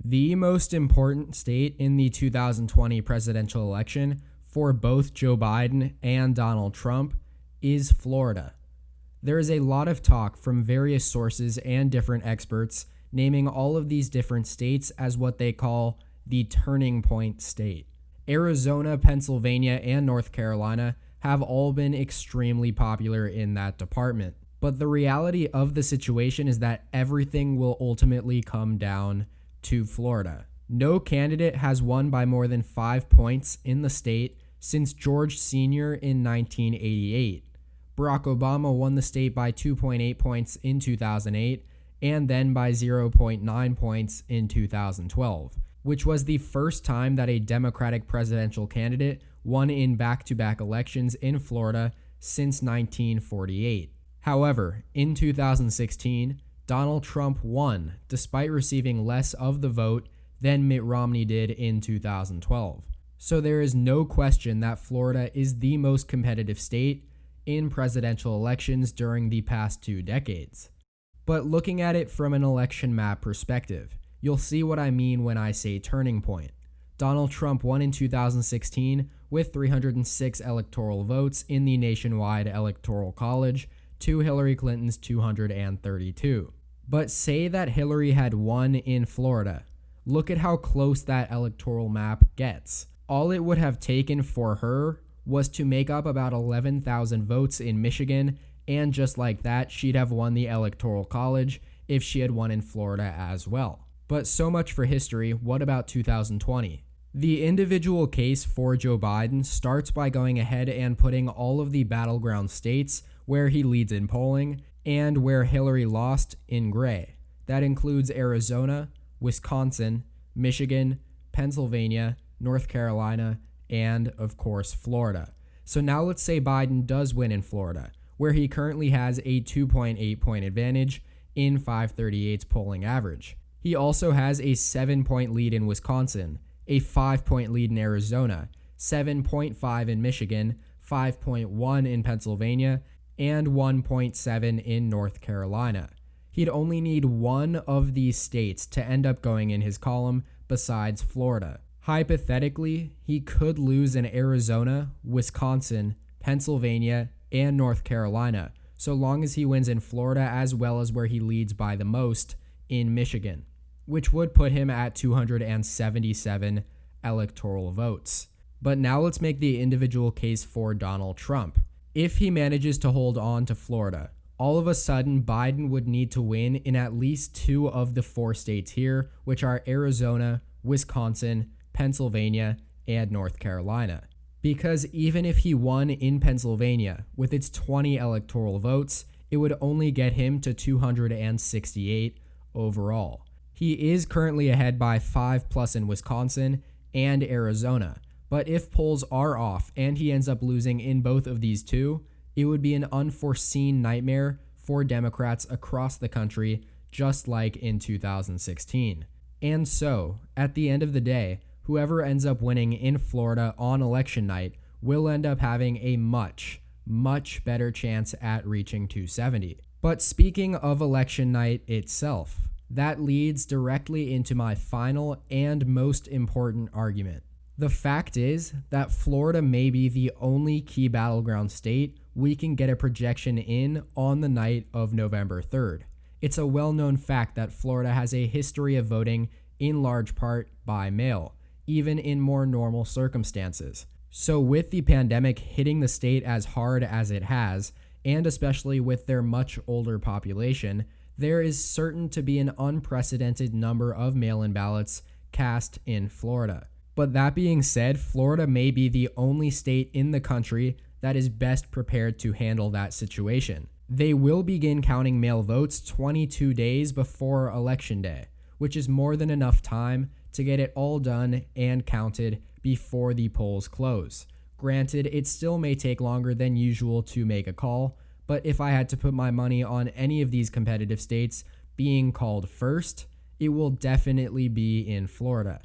The most important state in the 2020 presidential election for both Joe Biden and Donald Trump is Florida. There is a lot of talk from various sources and different experts naming all of these different states as what they call the turning point state. Arizona, Pennsylvania, and North Carolina have all been extremely popular in that department. But the reality of the situation is that everything will ultimately come down to Florida. No candidate has won by more than 5 points in the state since George Sr. in 1988. Barack Obama won the state by 2.8 points in 2008 and then by 0.9 points in 2012, which was the first time that a Democratic presidential candidate won in back-to-back elections in Florida since 1948. However, in 2016, Donald Trump won despite receiving less of the vote than Mitt Romney did in 2012. So there is no question that Florida is the most competitive state in presidential elections during the past 2 decades. But looking at it from an election map perspective, you'll see what I mean when I say turning point. Donald Trump won in 2016 with 306 electoral votes in the nationwide electoral college to Hillary Clinton's 232. But say that Hillary had won in Florida. Look at how close that electoral map gets. All it would have taken for her was to make up about 11,000 votes in Michigan, and just like that, she'd have won the electoral college if she had won in Florida as well. But so much for history. What about 2020? The individual case for Joe Biden starts by going ahead and putting all of the battleground states where he leads in polling and where Hillary lost in gray. That includes Arizona, Wisconsin, Michigan, Pennsylvania, North Carolina, and of course Florida. So now let's say Biden does win in Florida, where he currently has a 2.8 point advantage in 538's polling average. He also has a 7-point lead in Wisconsin, a 5-point lead in Arizona, 7.5 in Michigan, 5.1 in Pennsylvania, and 1.7 in North Carolina. He'd only need one of these states to end up going in his column besides Florida. Hypothetically, he could lose in Arizona, Wisconsin, Pennsylvania, and North Carolina, so long as he wins in Florida as well as where he leads by the most in Michigan, which would put him at 277 electoral votes. But now let's make the individual case for Donald Trump. If he manages to hold on to Florida, all of a sudden Biden would need to win in at least 2 of the 4 states here, which are Arizona, Wisconsin, Pennsylvania, and North Carolina. Because even if he won in Pennsylvania with its 20 electoral votes, it would only get him to 268 overall. He is currently ahead by 5+ in Wisconsin and Arizona. But if polls are off and he ends up losing in both of these 2, it would be an unforeseen nightmare for Democrats across the country, just like in 2016. And so, at the end of the day, whoever ends up winning in Florida on election night will end up having a much, much better chance at reaching 270. But speaking of election night itself, that leads directly into my final and most important argument. The fact is that Florida may be the only key battleground state we can get a projection in on the night of November 3rd. It's a well-known fact that Florida has a history of voting in large part by mail, even in more normal circumstances. So with the pandemic hitting the state as hard as it has, and especially with their much older population, there is certain to be an unprecedented number of mail-in ballots cast in Florida. But that being said, Florida may be the only state in the country that is best prepared to handle that situation. They will begin counting mail votes 22 days before Election Day, which is more than enough time to get it all done and counted before the polls close. Granted, it still may take longer than usual to make a call, but if I had to put my money on any of these competitive states being called first, it will definitely be in Florida.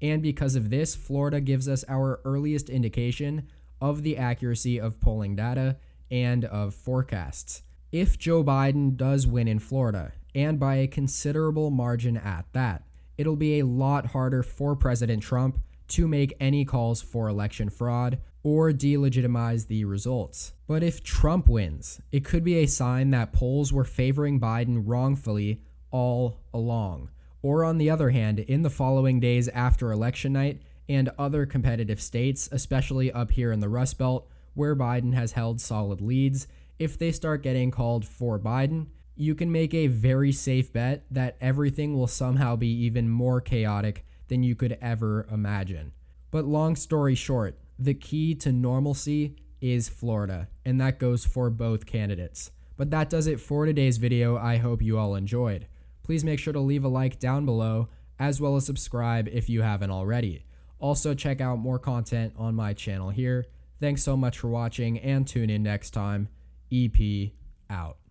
And because of this, Florida gives us our earliest indication of the accuracy of polling data and of forecasts. If Joe Biden does win in Florida, and by a considerable margin at that, it'll be a lot harder for President Trump to make any calls for election fraud or delegitimize the results. But if Trump wins, it could be a sign that polls were favoring Biden wrongfully all along. Or on the other hand, in the following days after election night and other competitive states, especially up here in the Rust Belt, where Biden has held solid leads, if they start getting called for Biden, you can make a very safe bet that everything will somehow be even more chaotic than you could ever imagine. But long story short, the key to normalcy is Florida, and that goes for both candidates. But that does it for today's video. I hope you all enjoyed. Please make sure to leave a like down below, as well as subscribe if you haven't already. Also, check out more content on my channel here. Thanks so much for watching, and tune in next time. EP out.